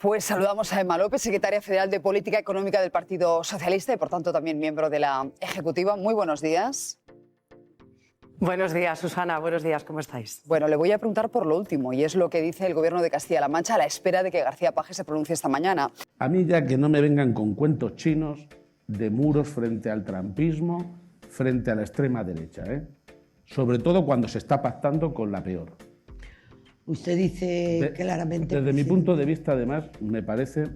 Pues saludamos a Emma López, secretaria federal de Política Económica del Partido Socialista y, por tanto, también miembro de la Ejecutiva. Muy buenos días. Buenos días, Susana. Buenos días, ¿cómo estáis? Bueno, le voy a preguntar por lo último, y es lo que dice el Gobierno de Castilla-La Mancha a la espera de que García Paje se pronuncie esta mañana. A mí ya que no me vengan con cuentos chinos de muros frente al trumpismo, frente a la extrema derecha, sobre todo cuando se está pactando con la peor. Usted dice claramente... Desde mi punto de vista, además, me parece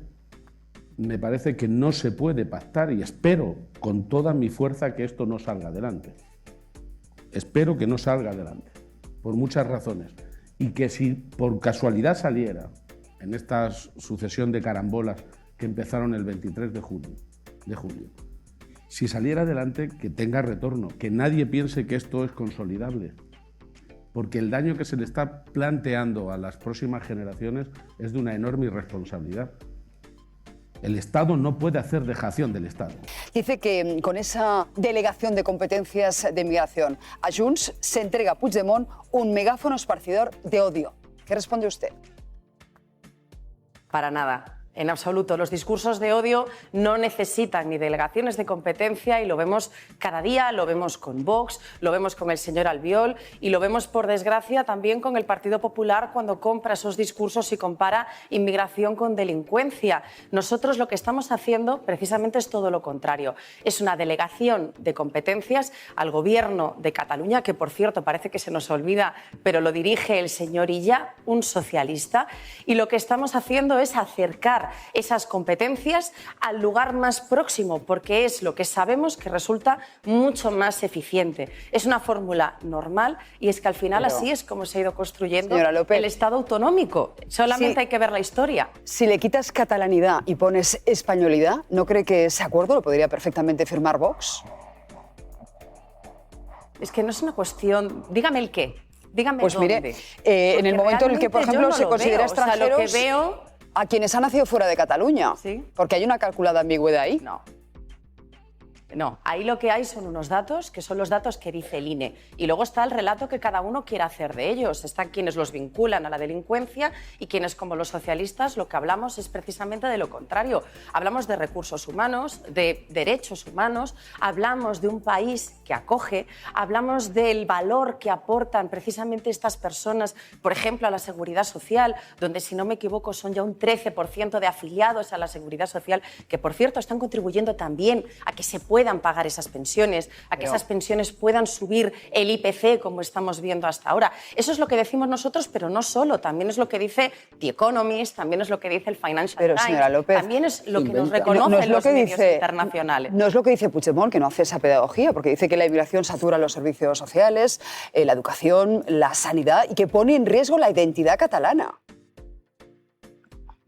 que no se puede pactar y espero con toda mi fuerza que esto no salga adelante. Espero que no salga adelante, por muchas razones. Y que si por casualidad saliera en esta sucesión de carambolas que empezaron el 23 de julio, si saliera adelante, que tenga retorno, que nadie piense que esto es consolidable. Porque el daño que se le está planteando a las próximas generaciones es de una enorme irresponsabilidad. El Estado no puede hacer dejación del Estado. Dice que con esa delegación de competencias de migración a Junts se entrega a Puigdemont un megáfono esparcidor de odio. ¿Qué responde usted? Para nada. En absoluto. Los discursos de odio no necesitan ni delegaciones de competencia y lo vemos cada día, lo vemos con Vox, lo vemos con el señor Albiol y lo vemos, por desgracia, también con el Partido Popular cuando compra esos discursos y compara inmigración con delincuencia. Nosotros lo que estamos haciendo precisamente es todo lo contrario. Es una delegación de competencias al Gobierno de Cataluña, que por cierto parece que se nos olvida, pero lo dirige el señor Illa, un socialista, y lo que estamos haciendo es acercar esas competencias al lugar más próximo, porque es lo que sabemos que resulta mucho más eficiente. Es una fórmula normal y es que al final así es como se ha ido construyendo el Estado autonómico. Solamente hay que ver la historia. Si le quitas catalanidad y pones españolidad, ¿no cree que ese acuerdo lo podría perfectamente firmar Vox? Es que no es una cuestión... Dígame el qué. Dígame pues dónde. Mire, en el momento en el que, por ejemplo, se considera extranjeros... O sea, lo que veo... a quienes han nacido fuera de Cataluña, ¿sí? Porque hay una calculada ambigüedad ahí. No, ahí lo que hay son unos datos que son los datos que dice el INE. Y luego está el relato que cada uno quiere hacer de ellos. Están quienes los vinculan a la delincuencia y quienes, como los socialistas, lo que hablamos es precisamente de lo contrario. Hablamos de recursos humanos, de derechos humanos, hablamos de un país que acoge, hablamos del valor que aportan precisamente estas personas, por ejemplo, a la seguridad social, donde, si no me equivoco, son ya un 13% de afiliados a la seguridad social, que, por cierto, están contribuyendo también a que se puedan pagar esas pensiones, a que esas pensiones puedan subir el IPC, como estamos viendo hasta ahora. Eso es lo que decimos nosotros, pero no solo, también es lo que dice The Economist, también es lo que dice el Financial Times, señora López, también es lo que nos reconocen los medios internacionales. No es lo que dice Puigdemont, que no hace esa pedagogía, porque dice que la inmigración satura los servicios sociales, la educación, la sanidad, y que pone en riesgo la identidad catalana.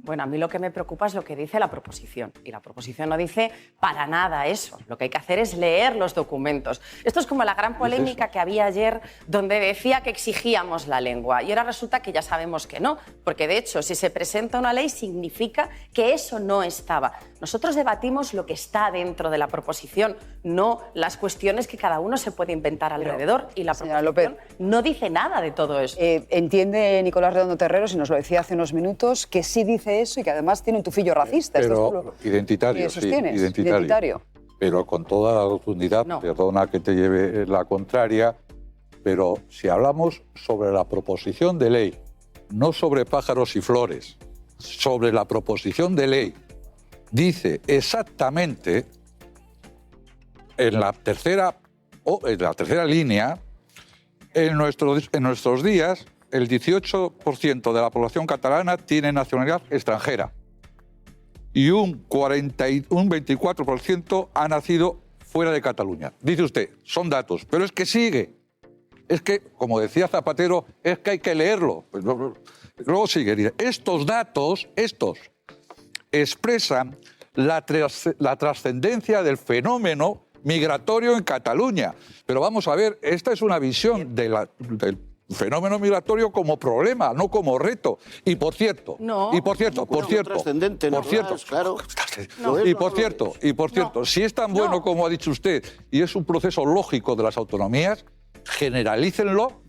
Bueno, a mí lo que me preocupa es lo que dice la proposición. Y la proposición no dice para nada eso. Lo que hay que hacer es leer los documentos. Esto es como la gran polémica que había ayer, donde decía que exigíamos la lengua. Y ahora resulta que ya sabemos que no. Porque, de hecho, si se presenta una ley, significa que eso no estaba. Nosotros debatimos lo que está dentro de la proposición, no las cuestiones que cada uno se puede inventar alrededor. Y la proposición López, no dice nada de todo eso. Entiende Nicolás Redondo Terreros, y nos lo decía hace unos minutos, que sí dice eso y que además tiene un tufillo racista. Pero identitario, sí, identitario. Pero con toda la rotundidad, perdona que te lleve la contraria, pero si hablamos sobre la proposición de ley, no sobre pájaros y flores, sobre la proposición de ley, dice exactamente en la tercera línea, en nuestros días, el 18% de la población catalana tiene nacionalidad extranjera y un 24% ha nacido fuera de Cataluña. Dice usted, son datos, pero es que sigue. Es que, como decía Zapatero, es que hay que leerlo. Pues luego sigue, dice, estos datos, expresan la trascendencia del fenómeno migratorio en Cataluña. Pero vamos a ver, esta es una visión del fenómeno migratorio como problema, no como reto. Y por cierto, si es tan bueno como ha dicho usted y es un proceso lógico de las autonomías, generalícenlo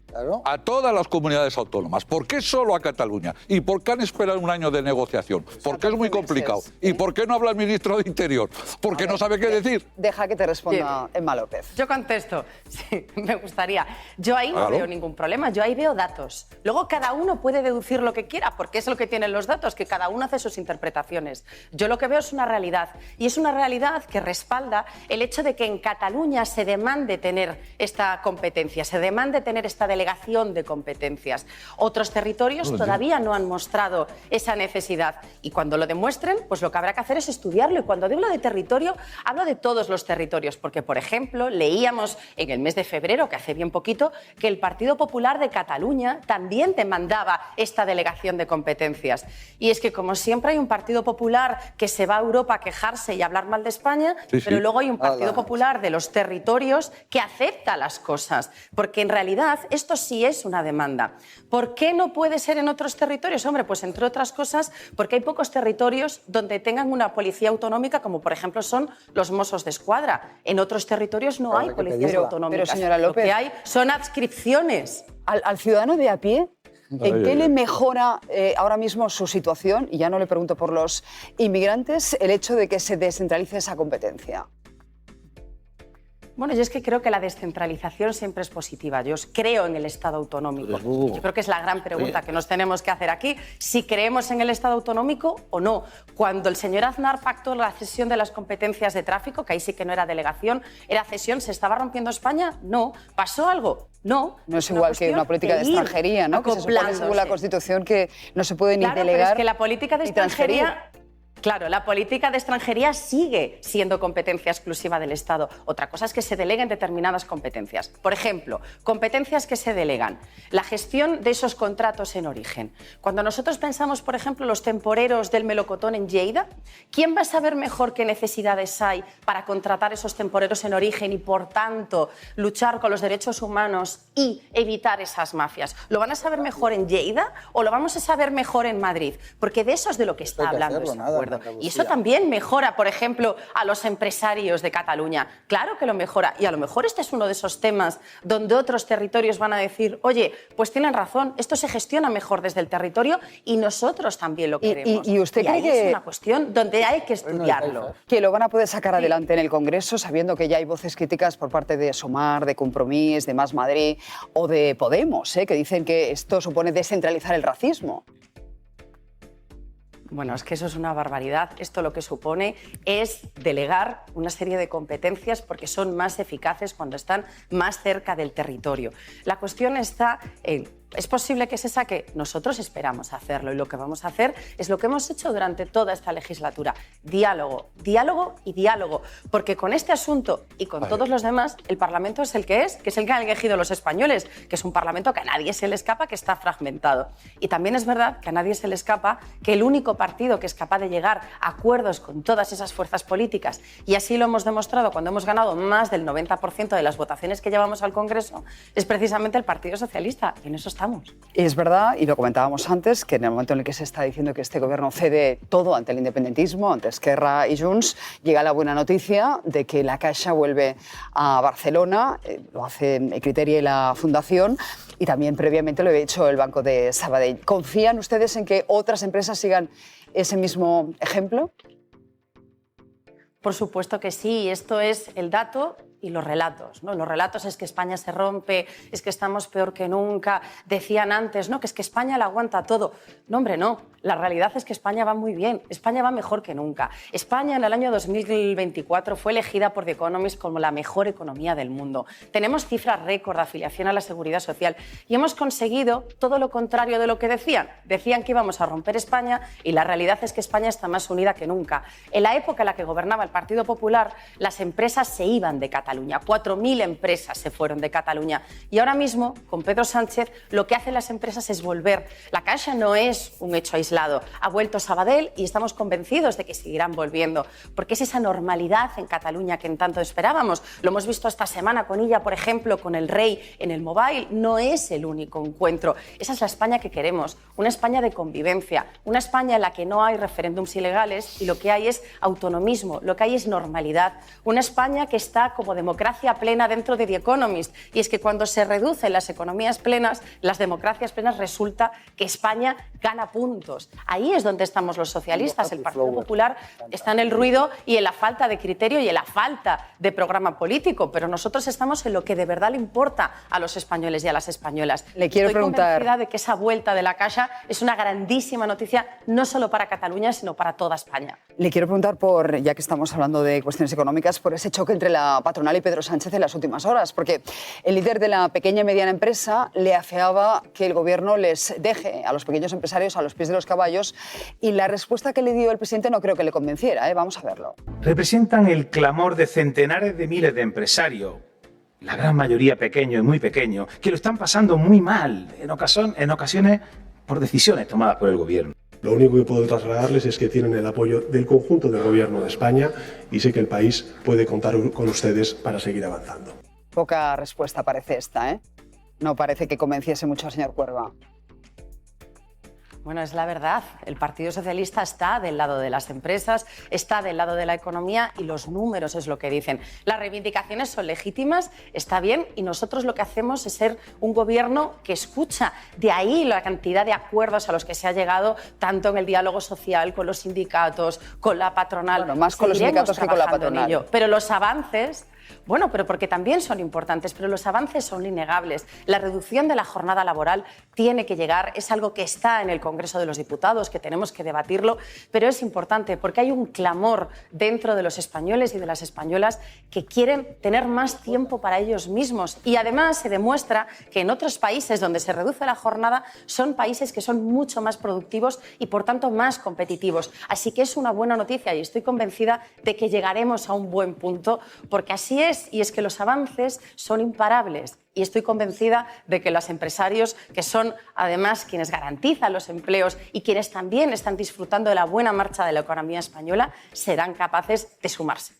a todas las comunidades autónomas. ¿Por qué solo a Cataluña? ¿Y por qué han esperado un año de negociación? Porque es muy complicado. ¿Y por qué no habla el ministro de Interior? Porque no sabe qué decir. Deja que te responda Emma López. Yo contesto. Sí, me gustaría. Yo ahí no veo ningún problema. Yo ahí veo datos. Luego cada uno puede deducir lo que quiera, porque es lo que tienen los datos, que cada uno hace sus interpretaciones. Yo lo que veo es una realidad. Y es una realidad que respalda el hecho de que en Cataluña se demande tener esta competencia, se demande tener esta delegación de competencias. Otros territorios todavía no han mostrado esa necesidad. Y cuando lo demuestren, pues lo que habrá que hacer es estudiarlo. Y cuando hablo de territorio, hablo de todos los territorios. Porque, por ejemplo, leíamos en el mes de febrero, que hace bien poquito, que el Partido Popular de Cataluña también demandaba esta delegación de competencias. Y es que, como siempre, hay un Partido Popular que se va a Europa a quejarse y a hablar mal de España, pero luego hay un Partido Popular de los territorios que acepta las cosas. Porque, en realidad, esto sí es una demanda. ¿Por qué no puede ser en otros territorios? Hombre, pues entre otras cosas, porque hay pocos territorios donde tengan una policía autonómica, como por ejemplo son los Mossos d'Esquadra. En otros territorios no hay policías autonómicas. Pero, señora López, lo que hay son adscripciones. Al ciudadano de a pie, ¿en qué le mejora ahora mismo su situación? Y ya no le pregunto por los inmigrantes, el hecho de que se descentralice esa competencia. Bueno, yo es que creo que la descentralización siempre es positiva. Yo creo en el Estado autonómico. Yo creo que es la gran pregunta que nos tenemos que hacer aquí, si creemos en el Estado autonómico o no. Cuando el señor Aznar pactó la cesión de las competencias de tráfico, que ahí sí que no era delegación, era cesión, ¿se estaba rompiendo España? No. ¿Pasó algo? No. No es igual que una política de extranjería, ¿no? Que se supone, según la Constitución, que no se puede ni delegar. Pero es que la política de extranjería... Claro, la política de extranjería sigue siendo competencia exclusiva del Estado. Otra cosa es que se deleguen determinadas competencias. Por ejemplo, competencias que se delegan. La gestión de esos contratos en origen. Cuando nosotros pensamos, por ejemplo, los temporeros del melocotón en Lleida, ¿quién va a saber mejor qué necesidades hay para contratar esos temporeros en origen y, por tanto, luchar con los derechos humanos y evitar esas mafias? ¿Lo van a saber mejor en Lleida o lo vamos a saber mejor en Madrid? Porque de eso es de lo que está hablando ese acuerdo. Y eso también mejora, por ejemplo, a los empresarios de Cataluña. Claro que lo mejora. Y a lo mejor este es uno de esos temas donde otros territorios van a decir, oye, pues tienen razón, esto se gestiona mejor desde el territorio y nosotros también lo queremos. ¿Y usted cree que es una cuestión donde hay que estudiarlo? Que lo van a poder sacar adelante en el Congreso, sabiendo que ya hay voces críticas por parte de Sumar, de Compromís, de Más Madrid o de Podemos, que dicen que esto supone descentralizar el racismo. Bueno, es que eso es una barbaridad. Esto lo que supone es delegar una serie de competencias porque son más eficaces cuando están más cerca del territorio. La cuestión está en... ¿Es posible que se saque? Nosotros esperamos hacerlo y lo que vamos a hacer es lo que hemos hecho durante toda esta legislatura. Diálogo, diálogo y diálogo. Porque con este asunto y con todos los demás, el Parlamento es el que es el que han elegido los españoles, que es un Parlamento que a nadie se le escapa, que está fragmentado. Y también es verdad que a nadie se le escapa que el único partido que es capaz de llegar a acuerdos con todas esas fuerzas políticas, y así lo hemos demostrado cuando hemos ganado más del 90% de las votaciones que llevamos al Congreso, es precisamente el Partido Socialista. Y en eso estamos. Es verdad, y lo comentábamos antes, que en el momento en el que se está diciendo que este gobierno cede todo ante el independentismo, ante Esquerra y Junts, llega la buena noticia de que la Caixa vuelve a Barcelona, lo hacen Criteria y la Fundación, y también previamente lo había hecho el Banco de Sabadell. ¿Confían ustedes en que otras empresas sigan ese mismo ejemplo? Por supuesto que sí, esto es el dato y los relatos, ¿no? Los relatos es que España se rompe, es que estamos peor que nunca. Decían antes, ¿no?, que es que España lo aguanta todo. No, hombre, no. La realidad es que España va muy bien. España va mejor que nunca. España en el año 2024 fue elegida por The Economist como la mejor economía del mundo. Tenemos cifras récord de afiliación a la Seguridad Social y hemos conseguido todo lo contrario de lo que decían. Decían que íbamos a romper España y la realidad es que España está más unida que nunca. En la época en la que gobernaba el Partido Popular, las empresas se iban de Cataluña. 4.000 empresas se fueron de Cataluña. Y ahora mismo, con Pedro Sánchez, lo que hacen las empresas es volver. La Caixa no es un hecho aislado. Ha vuelto Sabadell y estamos convencidos de que seguirán volviendo. Porque es esa normalidad en Cataluña que en tanto esperábamos. Lo hemos visto esta semana con ella, por ejemplo, con el rey en el Mobile. No es el único encuentro. Esa es la España que queremos. Una España de convivencia. Una España en la que no hay referéndums ilegales y lo que hay es autonomismo. Lo que hay es normalidad. Una España que está, como democracia plena dentro de The Economist. Y es que cuando se reducen las economías plenas, las democracias plenas, resulta que España gana puntos. Ahí es donde estamos los socialistas. El Partido Popular está en el ruido y en la falta de criterio y en la falta de programa político, pero nosotros estamos en lo que de verdad le importa a los españoles y a las españolas. Le quiero preguntar... Estoy convencida de que esa vuelta de la Caixa es una grandísima noticia, no solo para Cataluña, sino para toda España. Le quiero preguntar por, ya que estamos hablando de cuestiones económicas, por ese choque entre la patronal y Pedro Sánchez en las últimas horas, porque el líder de la pequeña y mediana empresa le afeaba que el gobierno les deje a los pequeños empresarios a los pies de los caballos, y la respuesta que le dio el presidente no creo que le convenciera, ¿eh? Vamos a verlo. Representan el clamor de centenares de miles de empresarios, la gran mayoría pequeño y muy pequeño, que lo están pasando muy mal, en ocasiones por decisiones tomadas por el gobierno. Lo único que puedo trasladarles es que tienen el apoyo del conjunto del Gobierno de España y sé que el país puede contar con ustedes para seguir avanzando. Poca respuesta parece esta, ¿eh? No parece que convenciese mucho al señor Cuerva. Bueno, es la verdad. El Partido Socialista está del lado de las empresas, está del lado de la economía y los números es lo que dicen. Las reivindicaciones son legítimas, está bien, y nosotros lo que hacemos es ser un gobierno que escucha. De ahí la cantidad de acuerdos a los que se ha llegado, tanto en el diálogo social, con los sindicatos, con la patronal. Bueno, más con los sindicatos que con la patronal. Pero los avances... Bueno, pero porque también son importantes, pero los avances son innegables. La reducción de la jornada laboral tiene que llegar, es algo que está en el Congreso de los Diputados, que tenemos que debatirlo, pero es importante porque hay un clamor dentro de los españoles y de las españolas que quieren tener más tiempo para ellos mismos. Y además se demuestra que en otros países donde se reduce la jornada son países que son mucho más productivos y por tanto más competitivos. Así que es una buena noticia y estoy convencida de que llegaremos a un buen punto, porque así es, y es que los avances son imparables. Y estoy convencida de que los empresarios, que son además quienes garantizan los empleos y quienes también están disfrutando de la buena marcha de la economía española, serán capaces de sumarse.